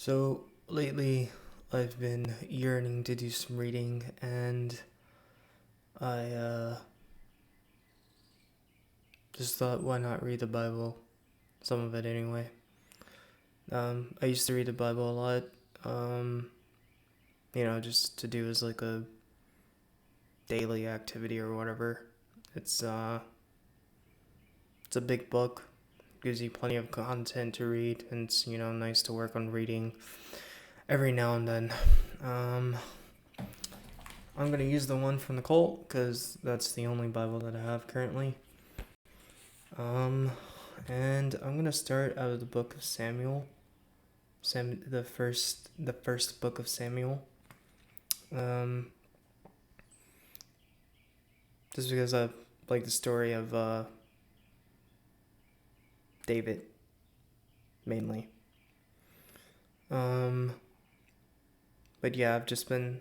So lately, I've been yearning to do some reading, and I just thought, why not read the Bible? Some of it anyway. I used to read the Bible a lot, um, just to do as like a daily activity or whatever. It's uh, it's a big book, gives you plenty of content to read, and it's nice to work on reading every now and then. Um, I'm gonna use the one from the cult because that's the only Bible that I have currently. Um, and I'm gonna start out of the book of Samuel, the first book of Samuel. Um, just because I like the story of David mainly. Um, but yeah, I've just been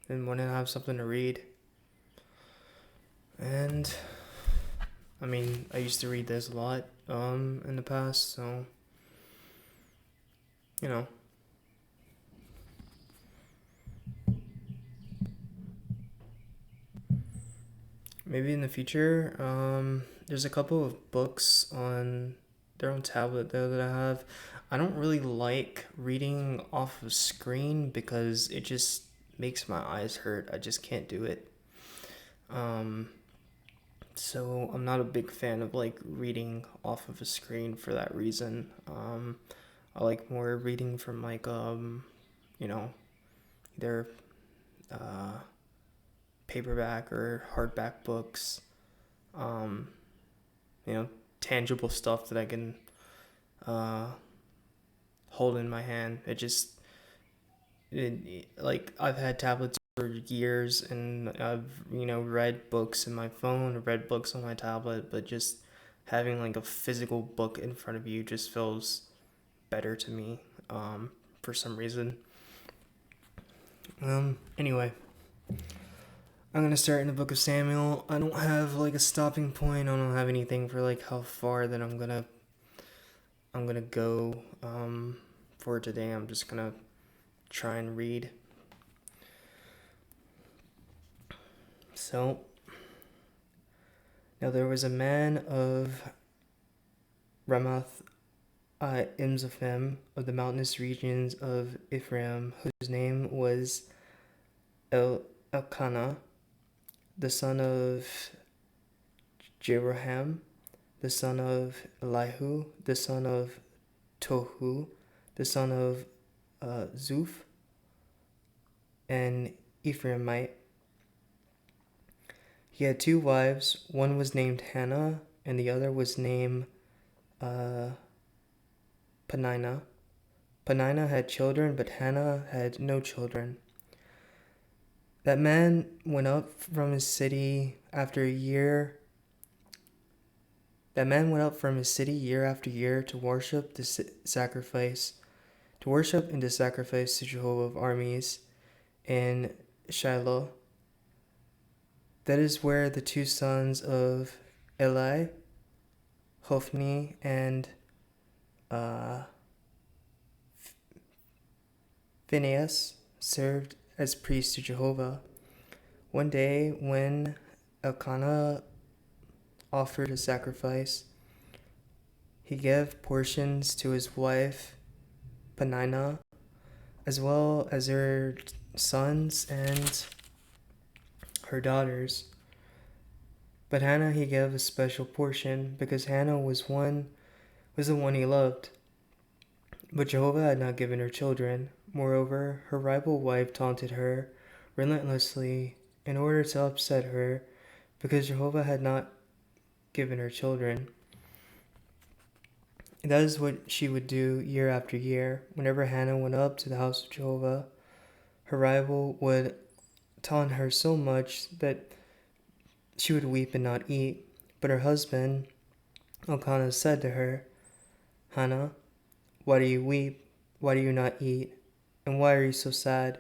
wanting to have something to read, and I mean, I used to read this a lot in the past, so you know. Maybe in the future. There's a couple of books on their own tablet though that I have. I don't really like reading off of screen because it just makes my eyes hurt. I just can't do it. Um, so I'm not a big fan of like reading off of a screen for that reason. I like more reading from like you know, either uh paperback or hardback books. Um, you know, tangible stuff that I can uh, hold in my hand. Like I've had tablets for years, and I've read books in my phone, or read books on my tablet, but just having like a physical book in front of you just feels better to me. For some reason. Anyway, I'm gonna start in the book of Samuel. I don't have like a stopping point. I don't have anything for like how far that I'm gonna go for today. I'm just gonna try and read. So now there was a man of Ramath Imzaphim of the mountainous regions of Ephraim, whose name was Elkanah, the son of Jeroham, the son of Elihu, the son of Tohu, the son of Zuph, an Ephraimite. He had two wives. One was named Hannah, and the other was named uh, Peninnah. Peninnah had children, but Hannah had no children. That man went up from his city after a year. That man went up from his city year after year to worship and to sacrifice to Jehovah of armies in Shiloh. That is where the two sons of Eli, Hophni, and Phinehas served as priests to Jehovah. One day, when Elkanah offered a sacrifice, he gave portions to his wife Peninnah, as well as her sons and her daughters. But Hannah he gave a special portion, because Hannah was the one he loved. But Jehovah had not given her children. Moreover, her rival wife taunted her relentlessly in order to upset her, because Jehovah had not given her children. That is what she would do year after year. Whenever Hannah went up to the house of Jehovah, her rival would taunt her so much that she would weep and not eat. But her husband, Elkanah, said to her, Hannah, why do you weep? Why do you not eat? And why are you so sad?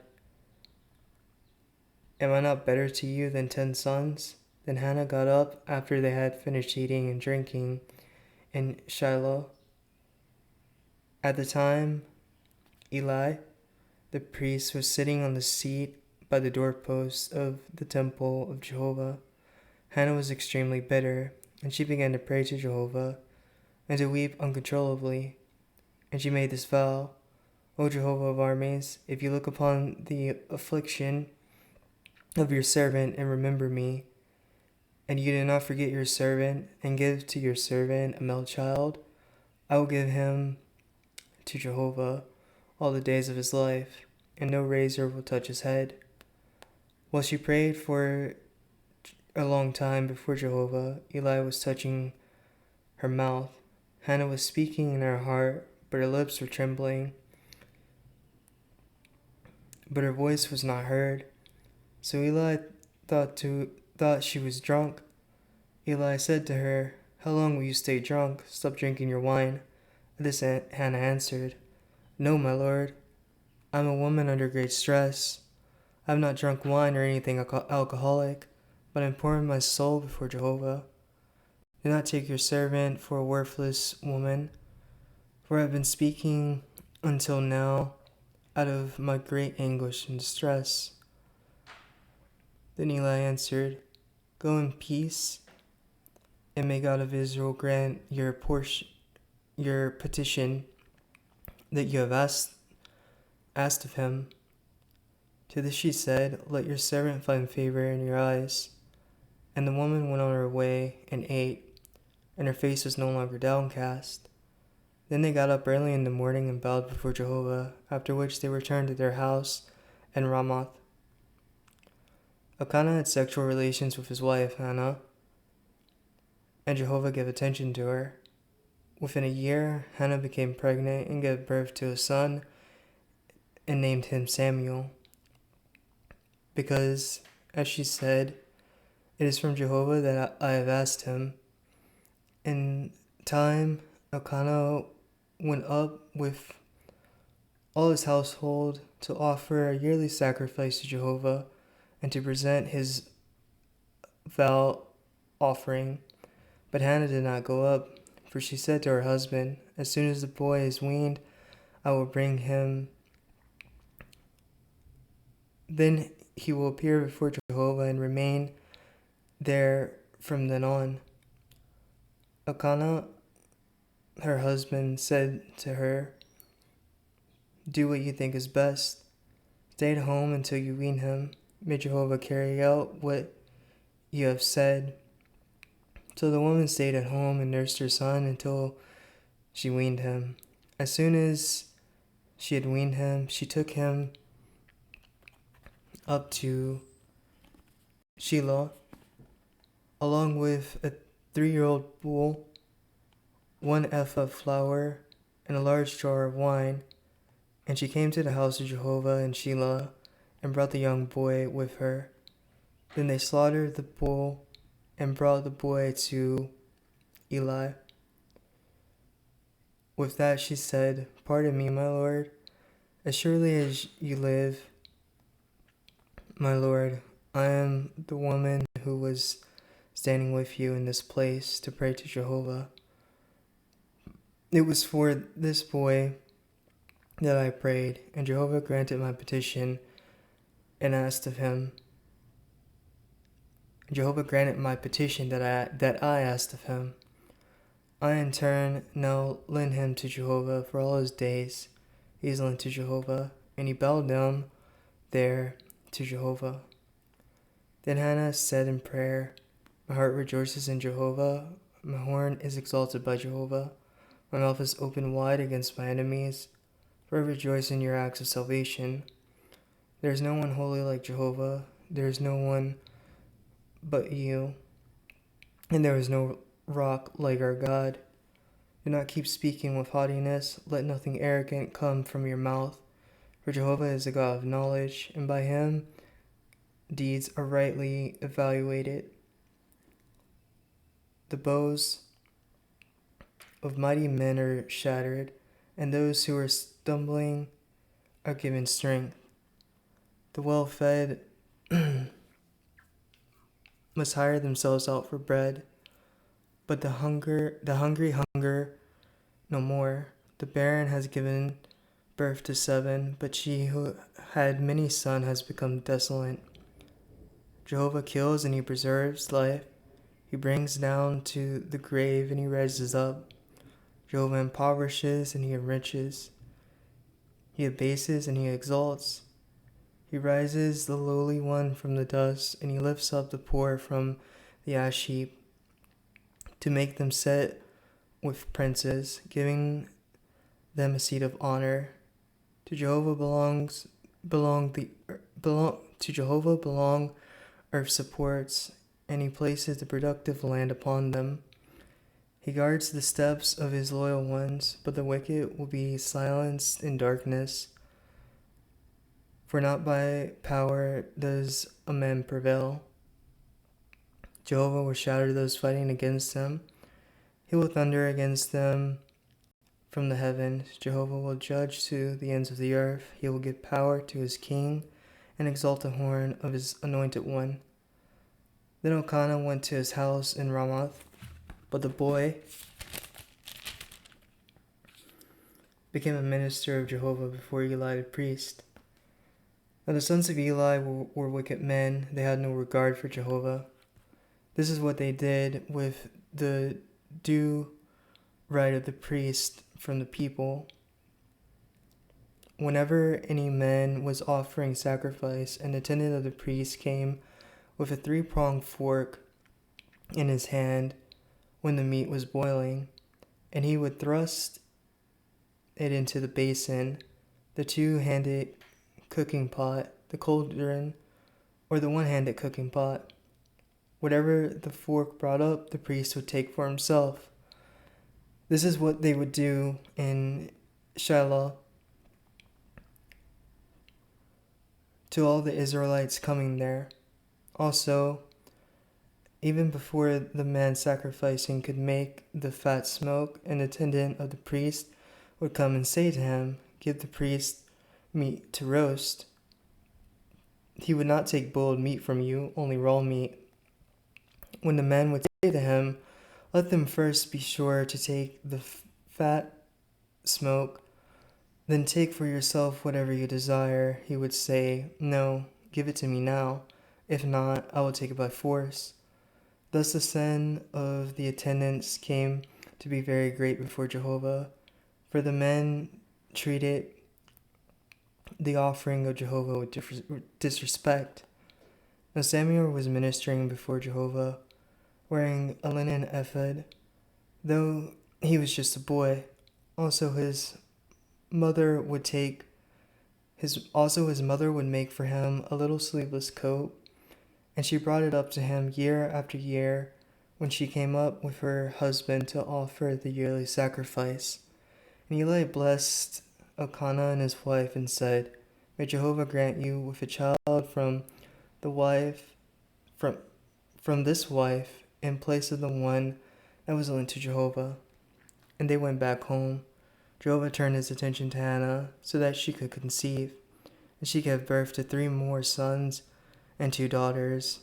Am I not better to you than 10 sons? Then Hannah got up after they had finished eating and drinking in Shiloh. At the time, Eli, the priest, was sitting on the seat by the doorpost of the temple of Jehovah. Hannah was extremely bitter, and she began to pray to Jehovah and to weep uncontrollably. And she made this vow: O Jehovah of armies, if you look upon the affliction of your servant and remember me, and you do not forget your servant, and give to your servant a male child, I will give him to Jehovah all the days of his life, and no razor will touch his head. While she prayed for a long time before Jehovah, Eli was touching her mouth. Hannah was speaking in her heart, but her lips were trembling. But her voice was not heard. So Eli thought she was drunk. Eli said to her, How long will you stay drunk? Stop drinking your wine. This Hannah answered, No, my lord. I am a woman under great stress. I have not drunk wine or anything alcoholic, but I am pouring my soul before Jehovah. Do not take your servant for a worthless woman, for I have been speaking until now out of my great anguish and distress. Then Eli answered, Go in peace, and may God of Israel grant your petition that you have asked of him. To this she said, Let your servant find favor in your eyes. And the woman went on her way and ate, and her face was no longer downcast. Then they got up early in the morning and bowed before Jehovah, after which they returned to their house in Ramoth. Elkanah had sexual relations with his wife Hannah, and Jehovah gave attention to her. Within a year, Hannah became pregnant and gave birth to a son and named him Samuel, because, as she said, It is from Jehovah that I have asked him. In time, Elkanah went up with all his household to offer a yearly sacrifice to Jehovah and to present his vow offering. But Hannah did not go up, for she said to her husband, As soon as the boy is weaned, I will bring him. Then he will appear before Jehovah and remain there from then on. Elkanah, her husband, said to her, Do what you think is best. Stay at home until you wean him. May Jehovah carry out what you have said. So the woman stayed at home and nursed her son until she weaned him. As soon as she had weaned him, she took him up to Shiloh, along with a 3-year-old bull, 1 ephah of flour, and a large jar of wine. And she came to the house of Jehovah in Shiloh, and brought the young boy with her. Then they slaughtered the bull and brought the boy to Eli. With that she said, Pardon me, my lord. As surely as you live, my lord, I am the woman who was standing with you in this place to pray to Jehovah. It was for this boy that I prayed, and Jehovah granted my petition and asked of him. Jehovah granted my petition that I asked of him. I in turn now lend him to Jehovah for all his days. He is lent to Jehovah, and he bowed down there to Jehovah. Then Hannah said in prayer, My heart rejoices in Jehovah, my horn is exalted by Jehovah, my mouth is open wide against my enemies, for I rejoice in your acts of salvation. There is no one holy like Jehovah, there is no one but you, and there is no rock like our God. Do not keep speaking with haughtiness, let nothing arrogant come from your mouth, for Jehovah is a God of knowledge, and by him deeds are rightly evaluated. The bows of mighty men are shattered, and those who are stumbling are given strength. The well-fed must hire themselves out for bread, but the hungry hunger no more. The barren has given birth to 7, but she who had many sons has become desolate. Jehovah kills and he preserves life. He brings down to the grave and he raises up. Jehovah impoverishes and he enriches. He abases and he exalts. He raises the lowly one from the dust, and he lifts up the poor from the ash heap, to make them sit with princes, giving them a seat of honor. To Jehovah belong earth's supports, and he places the productive land upon them. He guards the steps of his loyal ones, but the wicked will be silenced in darkness. For not by power does a man prevail. Jehovah will shatter those fighting against him. He will thunder against them from the heavens. Jehovah will judge to the ends of the earth. He will give power to his king and exalt the horn of his anointed one. Then Elkanah went to his house in Ramoth, but the boy became a minister of Jehovah before Eli the priest. Now the sons of Eli were wicked men. They had no regard for Jehovah. This is what they did with the due right of the priest from the people. Whenever any man was offering sacrifice, an attendant of the priest came with a 3-pronged fork in his hand when the meat was boiling, and he would thrust it into the basin, the 2-handed cooking pot, the cauldron, or the 1-handed cooking pot. Whatever the fork brought up, the priest would take for himself. This is what they would do in Shiloh to all the Israelites coming there. Also, even before the man sacrificing could make the fat smoke, an attendant of the priest would come and say to him, "Give the priest meat to roast." He would not take boiled meat from you, only raw meat. When the man would say to him, "Let them first be sure to take the fat smoke, then take for yourself whatever you desire," he would say, "No, give it to me now. If not, I will take it by force." Thus the sin of the attendants came to be very great before Jehovah, for the men treated the offering of Jehovah with disrespect. Now Samuel was ministering before Jehovah, wearing a linen ephod, though he was just a boy. Also his mother would make for him a little sleeveless coat, and she brought it up to him year after year when she came up with her husband to offer the yearly sacrifice. And Eli blessed Elkanah and his wife and said, "May Jehovah grant you with a child from this wife in place of the one that was lent to Jehovah." And they went back home. Jehovah turned his attention to Hannah so that she could conceive, and she gave birth to 3 more sons and 2 daughters.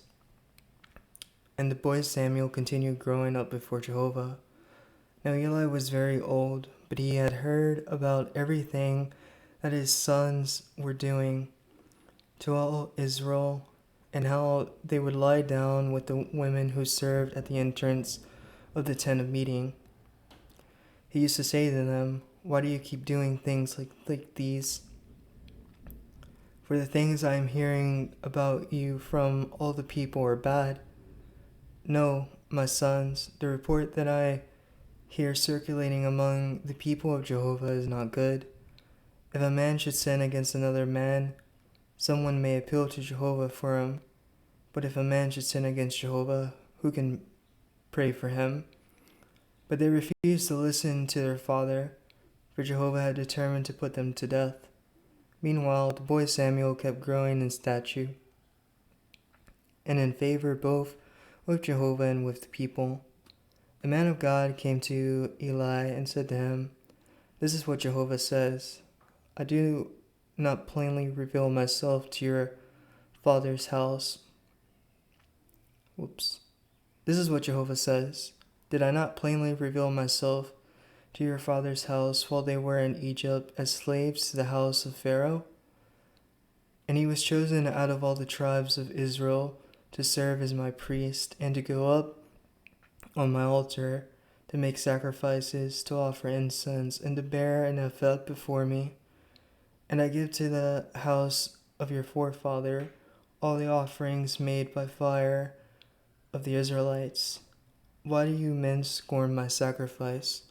And the boy Samuel continued growing up before Jehovah. Now Eli was very old, but he had heard about everything that his sons were doing to all Israel, and how they would lie down with the women who served at the entrance of the tent of meeting. He used to say to them, "Why do you keep doing things like these? For the things I am hearing about you from all the people are bad. No, my sons, the report that I hear circulating among the people of Jehovah is not good. If a man should sin against another man, someone may appeal to Jehovah for him. But if a man should sin against Jehovah, who can pray for him?" But they refused to listen to their father, for Jehovah had determined to put them to death. Meanwhile, the boy Samuel kept growing in stature and in favor both with Jehovah and with the people. A man of God came to Eli and said to him, "This is what Jehovah says. I do not plainly reveal myself to your father's house." This is what Jehovah says. "Did I not plainly reveal myself to your father's house while they were in Egypt as slaves to the house of Pharaoh? And he was chosen out of all the tribes of Israel to serve as my priest and to go up on my altar to make sacrifices, to offer incense, and to bear an ephod before me. And I give to the house of your forefather all the offerings made by fire of the Israelites. Why do you men scorn my sacrifice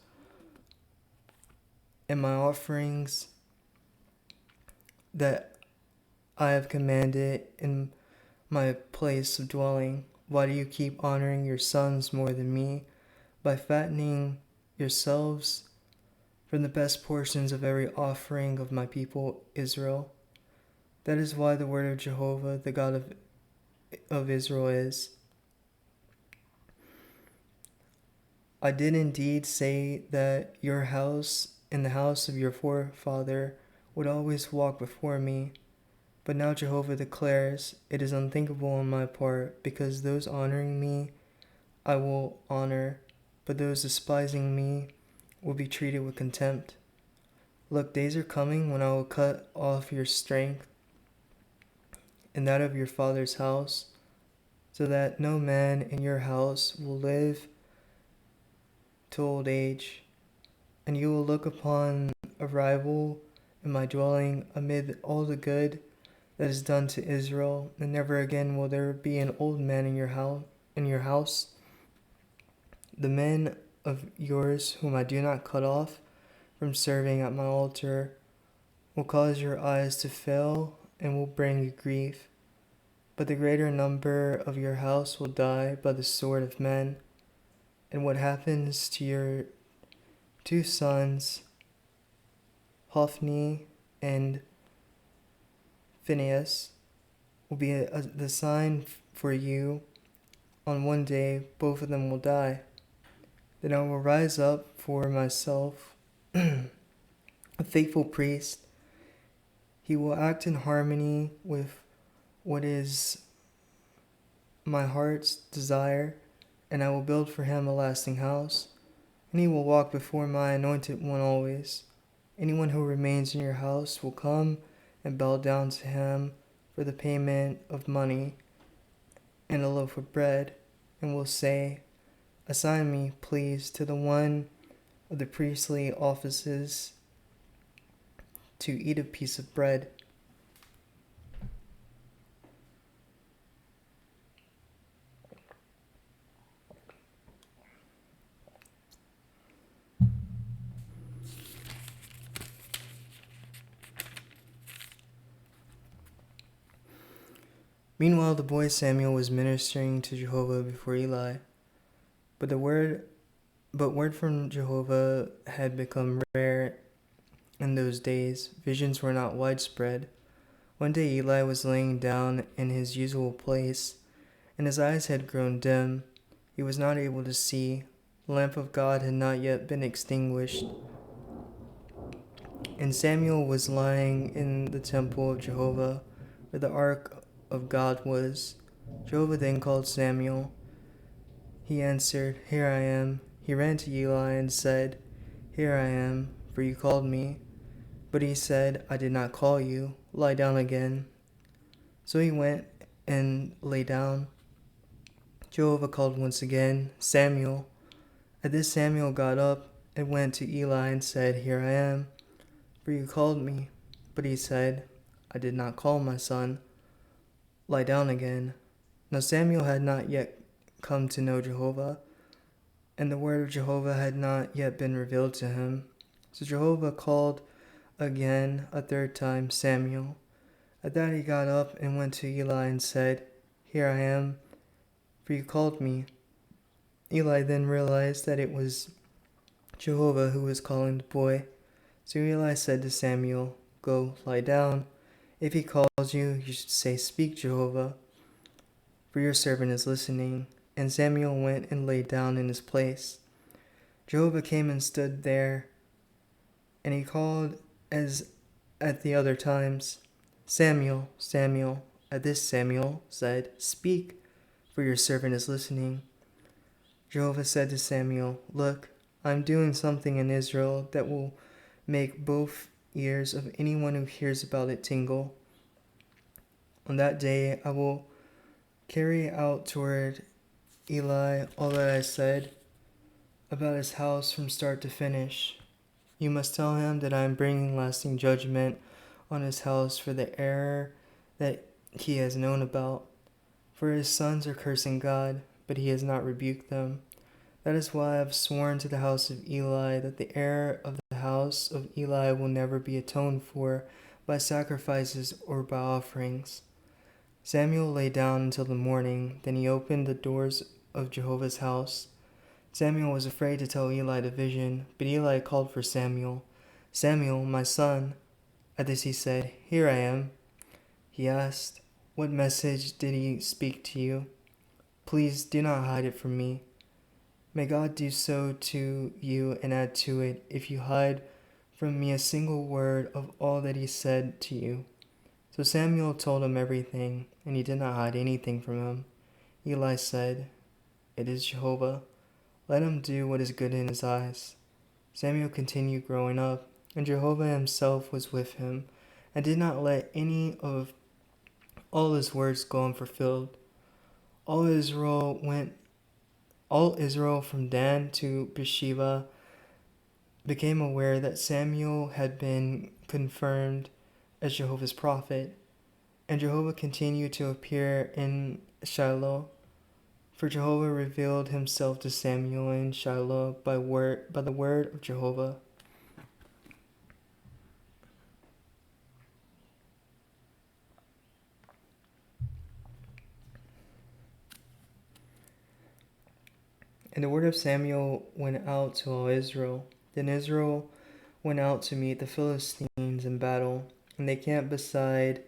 and my offerings that I have commanded in my place of dwelling? Why do you keep honoring your sons more than me by fattening yourselves from the best portions of every offering of my people Israel? That is why the word of Jehovah, the God of Israel is, I did indeed say that your house and the house of your forefather would always walk before me. But now Jehovah declares, it is unthinkable on my part, because those honoring me I will honor, but those despising me will be treated with contempt. Look, days are coming when I will cut off your strength and that of your father's house, so that no man in your house will live to old age, and you will look upon a rival in my dwelling amid all the good that is done to Israel, and never again will there be an old man in your house. The men of yours whom I do not cut off from serving at my altar will cause your eyes to fail and will bring you grief. But the greater number of your house will die by the sword of men. And what happens to your 2 sons, Hophni and Phinehas, will be the sign for you. On one day, both of them will die. Then I will rise up for myself a faithful priest. He will act in harmony with what is my heart's desire, and I will build for him a lasting house, and he will walk before my anointed one always. Anyone who remains in your house will come and bow down to him for the payment of money and a loaf of bread, and will say, assign me, please, to the one of the priestly offices to eat a piece of bread. Meanwhile, the boy Samuel was ministering to Jehovah before Eli, but word from Jehovah had become rare in those days. Visions were not widespread. One day Eli was laying down in his usual place, and his eyes had grown dim. He was not able to see. The lamp of God had not yet been extinguished. And Samuel was lying in the temple of Jehovah, where the ark of God was. Jehovah then called Samuel. He answered, here I am. He ran to Eli and said, here I am, for you called me. But he said, I did not call you. Lie down again. So he went and lay down. Jehovah called once again, Samuel. At this Samuel got up and went to Eli and said, here I am, for you called me. But he said, I did not call, my son. Lie down again. Now Samuel had not yet come to know Jehovah, and the word of Jehovah had not yet been revealed to him. So Jehovah called again a third time, Samuel. At that he got up and went to Eli and said, here I am, for you called me. Eli then realized that it was Jehovah who was calling the boy. So Eli said to Samuel, go, lie down. If he calls you, you should say, speak, Jehovah, for your servant is listening. And Samuel went and lay down in his place. Jehovah came and stood there, and he called as at the other times, Samuel, Samuel. At this Samuel said, speak, for your servant is listening. Jehovah said to Samuel, look, I'm doing something in Israel that will make both ears of anyone who hears about it tingle. On that day, I will carry out toward Eli all that I said about his house from start to finish. You must tell him that I am bringing lasting judgment on his house for the error that he has known about. For his sons are cursing God, but he has not rebuked them. That is why I have sworn to the house of Eli that the error of the house of Eli will never be atoned for by sacrifices or by offerings. Samuel lay down until the morning. Then he opened the doors of Jehovah's house. Samuel was afraid to tell Eli the vision, but Eli called for Samuel. Samuel, my son. At this he said, Here I am. He asked, What message did he speak to you? Please do not hide it from me. May God do so to you and add to it if you hide from me a single word of all that he said to you. So Samuel told him everything, and he did not hide anything from him. Eli said, It is Jehovah. Let him do what is good in his eyes. Samuel continued growing up, and Jehovah himself was with him, and did not let any of all his words go unfulfilled. All Israel from Dan to Beersheba became aware that Samuel had been confirmed as Jehovah's prophet, and Jehovah continued to appear in Shiloh. For Jehovah revealed himself to Samuel in Shiloh by the word of Jehovah. And the word of Samuel went out to all Israel. Then Israel went out to meet the Philistines in battle, and they camped beside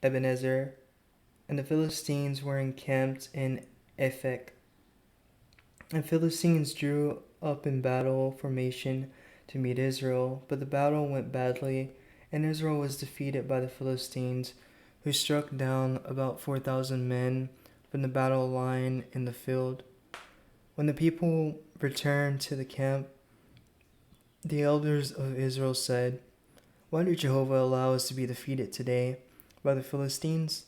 Ebenezer, and the Philistines were encamped in Ephek. And Philistines drew up in battle formation to meet Israel, but the battle went badly, and Israel was defeated by the Philistines, who struck down about 4,000 men from the battle line in the field. When the people returned to the camp, the elders of Israel said, Why did Jehovah allow us to be defeated today by the Philistines?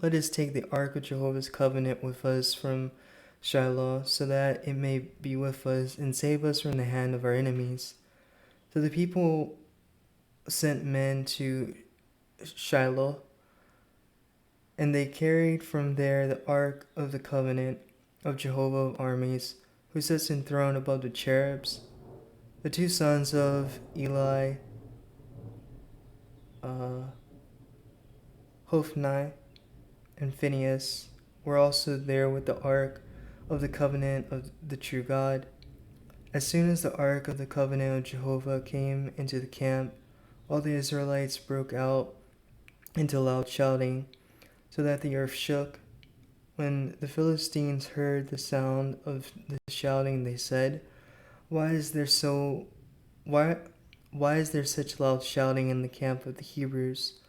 Let us take the ark of Jehovah's covenant with us from Shiloh, so that it may be with us and save us from the hand of our enemies. So the people sent men to Shiloh, and they carried from there the ark of the covenant of Jehovah of armies, who sits enthroned above the cherubs. The two sons of Eli, Hophni and Phinehas, were also there with the ark of the covenant of the true God. As soon as the ark of the covenant of Jehovah came into the camp, all the Israelites broke out into loud shouting, so that the earth shook. When the Philistines heard the sound of the shouting, they said, Why is there such loud shouting in the camp of the Hebrews?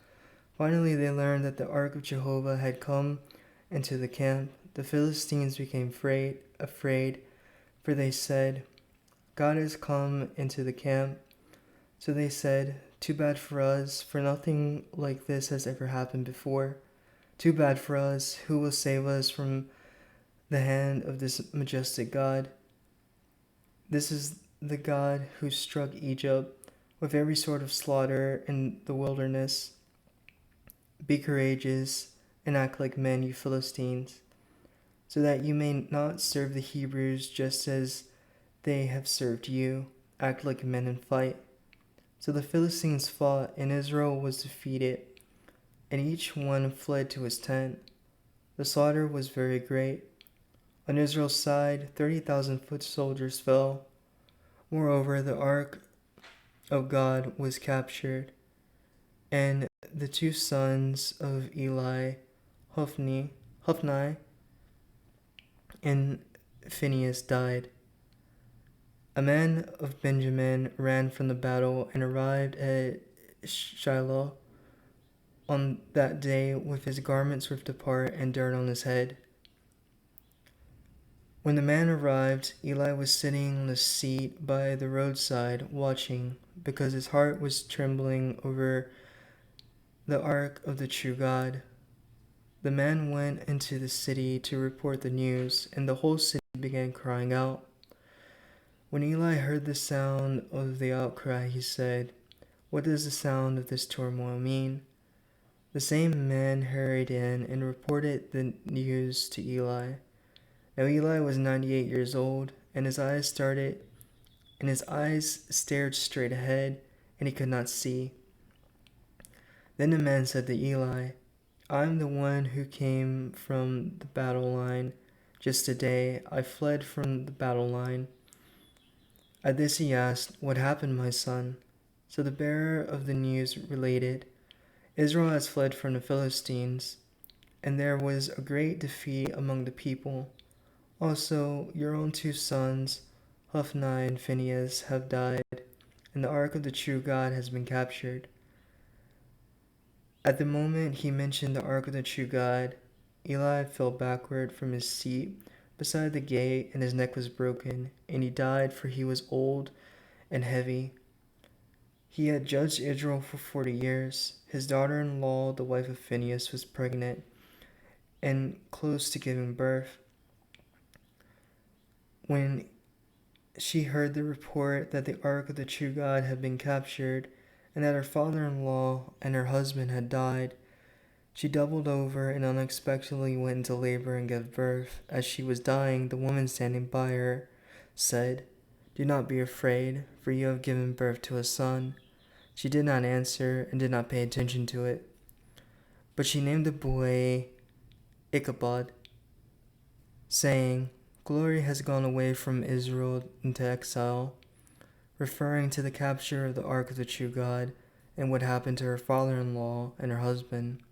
Finally they learned that the ark of Jehovah had come into the camp. The Philistines became afraid, for they said, God has come into the camp. So they said, Too bad for us, for nothing like this has ever happened before. Too bad for us, who will save us from the hand of this majestic God? This is the God who struck Egypt with every sort of slaughter in the wilderness. Be courageous and act like men, you Philistines, so that you may not serve the Hebrews just as they have served you. Act like men and fight. So the Philistines fought, and Israel was defeated, and each one fled to his tent. The slaughter was very great. On Israel's side, 30,000 foot soldiers fell. Moreover, the ark of God was captured, and the two sons of Eli, Hophni and Phinehas, died. A man of Benjamin ran from the battle and arrived at Shiloh on that day with his garments ripped apart and dirt on his head. When the man arrived, Eli was sitting on a seat by the roadside watching, because his heart was trembling over the ark of the true God. The man went into the city to report the news, and the whole city began crying out. When Eli heard the sound of the outcry, he said, "What does the sound of this turmoil mean?" The same man hurried in and reported the news to Eli. Now Eli was 98 years old, and his eyes stared straight ahead, and he could not see. Then the man said to Eli, "I am the one who came from the battle line. Just today I fled from the battle line." At this he asked, "What happened, my son?" So the bearer of the news related, "Israel has fled from the Philistines, and there was a great defeat among the people. Also, your own two sons, Hophni and Phinehas, have died, and the ark of the true God has been captured." At the moment he mentioned the ark of the true God, Eli fell backward from his seat beside the gate, and his neck was broken, and he died, for he was old and heavy. He had judged Israel for 40 years. His daughter-in-law, the wife of Phinehas, was pregnant and close to giving birth. When she heard the report that the ark of the true God had been captured, and that her father-in-law and her husband had died, she doubled over and unexpectedly went into labor and gave birth. As she was dying, the woman standing by her said, "Do not be afraid, for you have given birth to a son." She did not answer and did not pay attention to it, but she named the boy Ichabod, saying, "Glory has gone away from Israel into exile," referring to the capture of the ark of the true God and what happened to her father-in-law and her husband.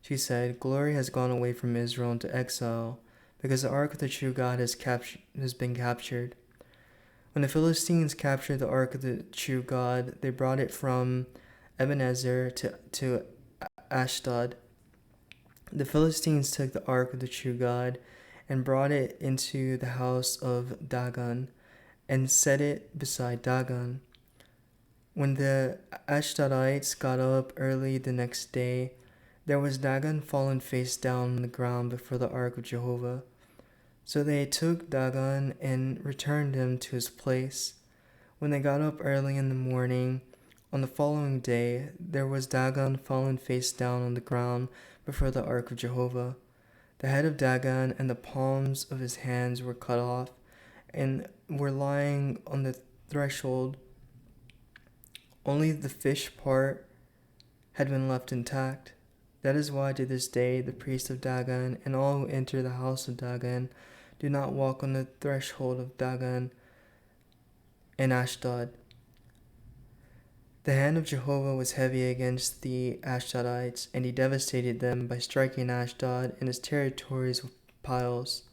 She said, "Glory has gone away from Israel into exile, because the ark of the true God has been captured." When the Philistines captured the ark of the true God, they brought it from Ebenezer to Ashdod. The Philistines took the ark of the true God and brought it into the house of Dagon and set it beside Dagon. When the Ashdodites got up early the next day, there was Dagon fallen face down on the ground before the ark of Jehovah. So they took Dagon and returned him to his place. When they got up early in the morning on the following day, there was Dagon fallen face down on the ground before the ark of Jehovah. The head of Dagon and the palms of his hands were cut off and were lying on the threshold. Only the fish part had been left intact. That is why to this day the priest of Dagon and all who enter the house of Dagon do not walk on the threshold of Dagon in Ashdod. The hand of Jehovah was heavy against the Ashdodites, and he devastated them by striking Ashdod and its territories with piles.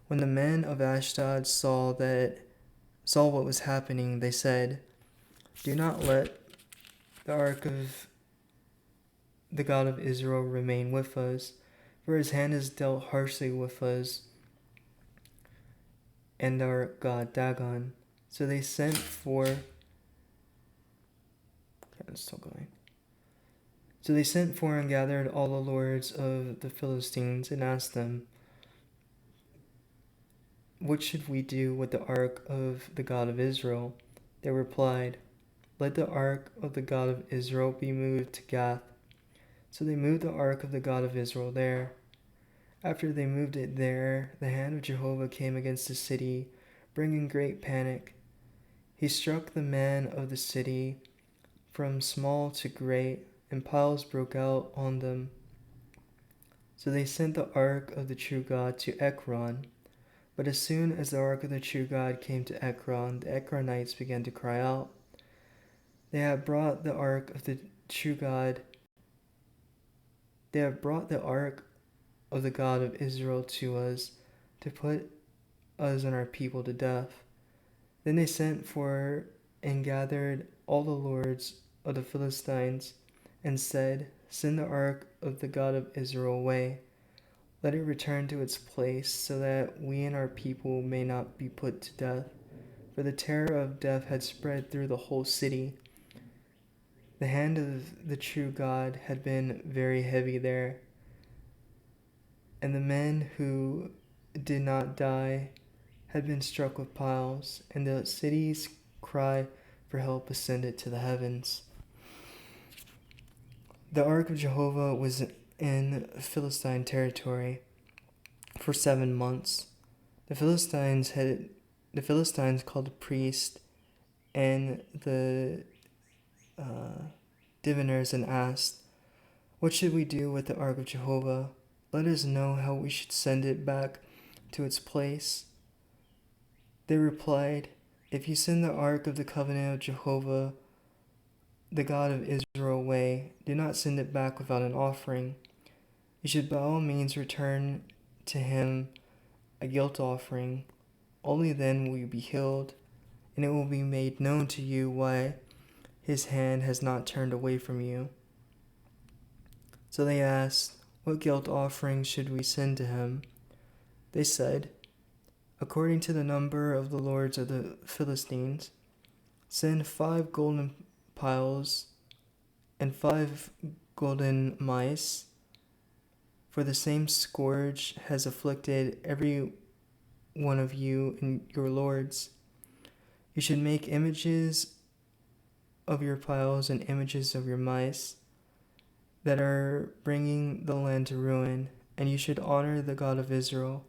When the men of Ashdod saw what was happening, they said, "Do not let the ark of the God of Israel remain with us, for his hand has dealt harshly with us and our God Dagon." So they sent for and gathered all the lords of the Philistines and asked them, "What should we do with the ark of the God of Israel?" They replied, "Let the ark of the God of Israel be moved to Gath." So they moved the ark of the God of Israel there. After they moved it there, the hand of Jehovah came against the city, bringing great panic. He struck the men of the city from small to great, and piles broke out on them. So they sent the ark of the true God to Ekron. But as soon as the ark of the true God came to Ekron, the Ekronites began to cry out, They have brought the ark of the God of Israel to us, to put us and our people to death." Then they sent for and gathered all the lords of the Philistines and said, "Send the ark of the God of Israel away. Let it return to its place, so that we and our people may not be put to death. For the terror of death had spread through the whole city. The hand of the true God had been very heavy there, and the men who did not die had been struck with piles, and the city's cry for help ascended to the heavens. The ark of Jehovah was in Philistine territory for 7 months. The Philistines called the priest and the diviners and asked, "What should we do with the ark of Jehovah? Let us know how we should send it back to its place." They replied, "If you send the ark of the covenant of Jehovah, the God of Israel, away, do not send it back without an offering. You should by all means return to him a guilt offering. Only then will you be healed, and it will be made known to you why his hand has not turned away from you." So they asked, "What guilt offering should we send to him?" They said, "According to the number of the lords of the Philistines, send 5 golden piles and 5 golden mice, for the same scourge has afflicted every one of you and your lords. You should make images of your piles and images of your mice that are bringing the land to ruin, and you should honor the God of Israel.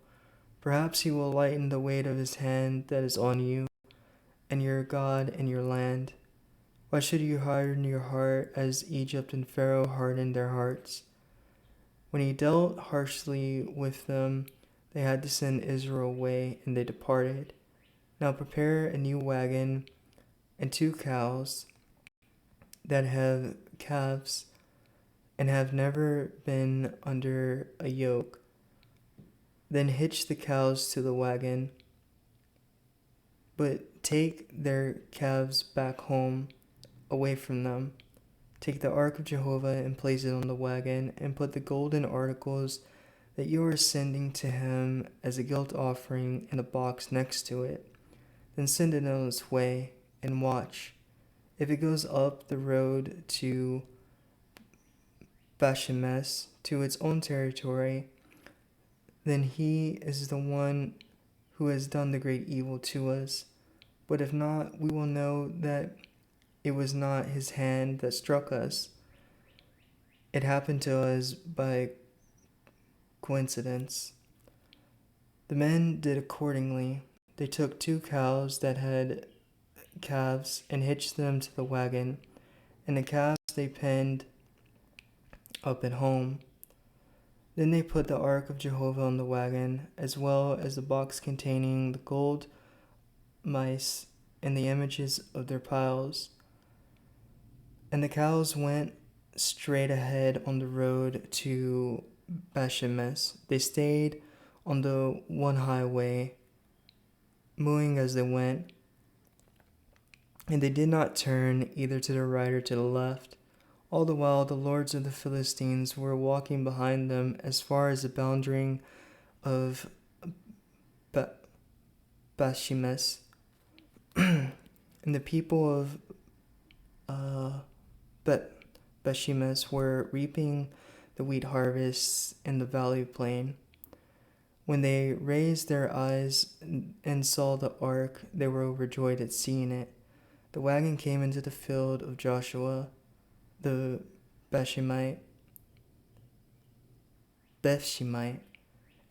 Perhaps he will lighten the weight of his hand that is on you, and your God and your land. Why should you harden your heart as Egypt and Pharaoh hardened their hearts? When he dealt harshly with them, they had to send Israel away, and they departed. Now prepare a new wagon and 2 cows that have calves and have never been under a yoke. Then hitch the cows to the wagon, but take their calves back home away from them. Take the ark of Jehovah and place it on the wagon, and put the golden articles that you are sending to him as a guilt offering in a box next to it. Then send it on its way, and watch. If it goes up the road to Bashemesh, to its own territory, then he is the one who has done the great evil to us. But if not, we will know that it was not his hand that struck us. It happened to us by coincidence." The men did accordingly. They took 2 cows that had calves and hitched them to the wagon, and the calves they penned up at home. Then they put the ark of Jehovah on the wagon, as well as the box containing the gold mice and the images of their piles. And the cows went straight ahead on the road to Bashemesh. They stayed on the one highway, mooing as they went, and they did not turn either to the right or to the left. All the while the lords of the Philistines were walking behind them as far as the boundary of Bashemesh, and the people of Bashemesh were reaping the wheat harvests in the valley plain. When they raised their eyes and saw the ark, they were overjoyed at seeing it. The wagon came into the field of Joshua, the Bethshemite,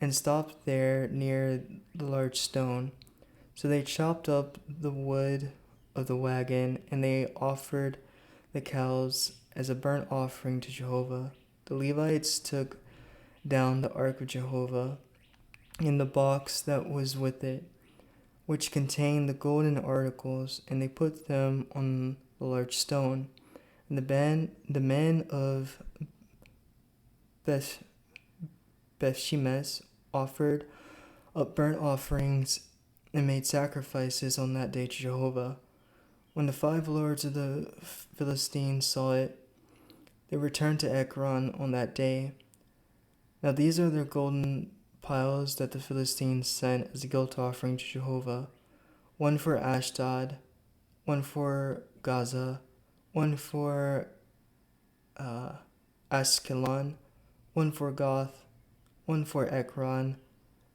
and stopped there near the large stone. So they chopped up the wood of the wagon, and they offered the cows as a burnt offering to Jehovah. The Levites took down the ark of Jehovah and the box that was with it, which contained the golden articles, and they put them on the large stone. And the men of Bethshemesh offered up burnt offerings and made sacrifices on that day to Jehovah. When the 5 lords of the Philistines saw it, they returned to Ekron on that day. Now these are their golden piles that the Philistines sent as a guilt offering to Jehovah: one for Ashdod, one for Gaza, one for Askelon, one for Goth, one for Ekron,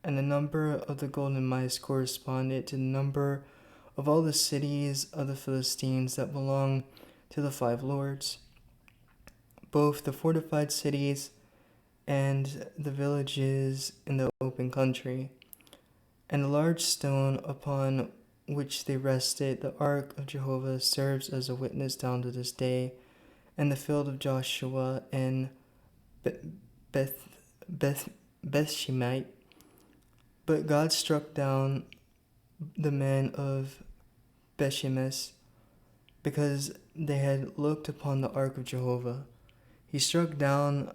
and the number of the golden mice corresponded to the number of all the cities of the Philistines that belong to the 5 lords, both the fortified cities and the villages in the open country. And the large stone upon which they rested, the ark of Jehovah, serves as a witness down to this day, and the field of Joshua and Bethshemite. But God struck down the men of Bethshemesh because they had looked upon the ark of Jehovah. He struck down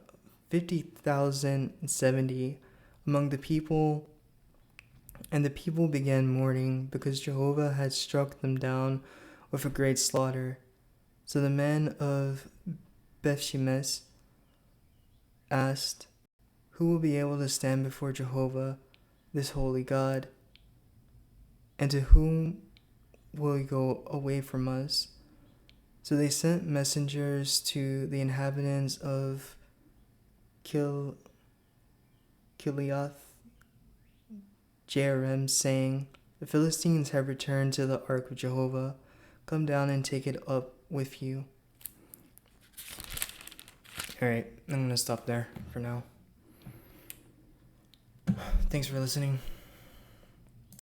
50,070 among the people, and the people began mourning because Jehovah had struck them down with a great slaughter. So the men of Bethshemesh asked, "Who will be able to stand before Jehovah, this holy God? And to whom will he go away from us?" So they sent messengers to the inhabitants of Kiliath Jearim, saying, "The Philistines have returned to the ark of Jehovah. Come down and take it up with you." Alright, I'm going to stop there for now. Thanks for listening.